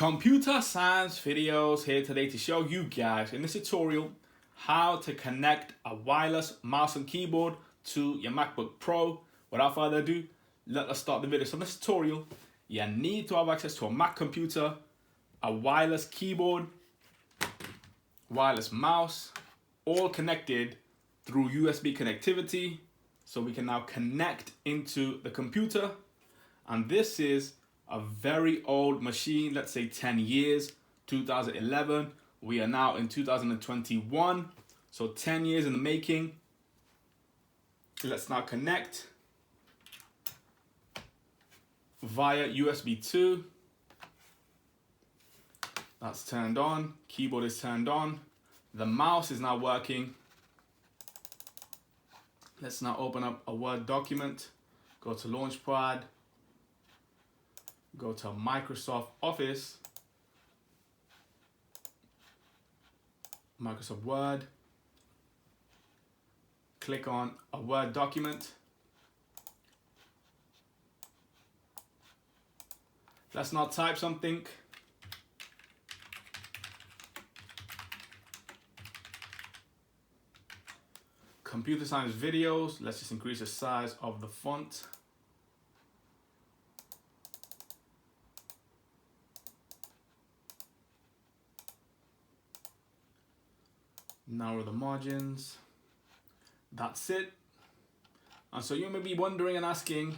Computer science videos here today to show you guys in this tutorial how to connect a wireless mouse and keyboard to your MacBook Pro. Without further ado, let us start the video. So in this tutorial, you need to have access to a Mac computer, a wireless keyboard, wireless mouse, all connected through USB connectivity. So we can now connect into the computer. And this is a very old machine, let's say 10 years, 2011. We are now in 2021, so 10 years in the making. Let's now connect via USB 2. That's turned on, keyboard is turned on. The mouse is now working. Let's now open up a Word document, go to Launchpad, go to Microsoft Office, Microsoft Word, click on a Word document. Let's now type something. Computer science videos, let's just increase the size of the font. Narrow the margins. That's it. And so you may be wondering and asking,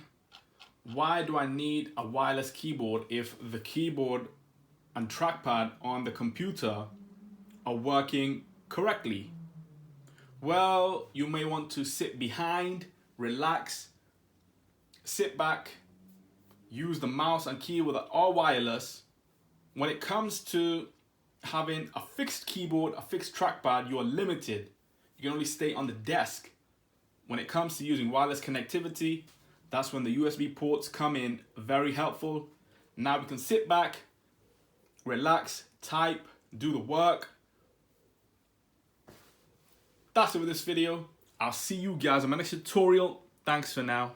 why do I need a wireless keyboard if the keyboard and trackpad on the computer are working correctly? Well, you may want to sit behind, relax, sit back, use the mouse and keyboard that are wireless. When it comes to having a fixed keyboard, a fixed trackpad, you are limited. You can only stay on the desk. When it comes to using wireless connectivity, that's when the USB ports come in very helpful. Now we can sit back, relax, type, do the work. That's it with this video. I'll see you guys in my next tutorial. Thanks for now.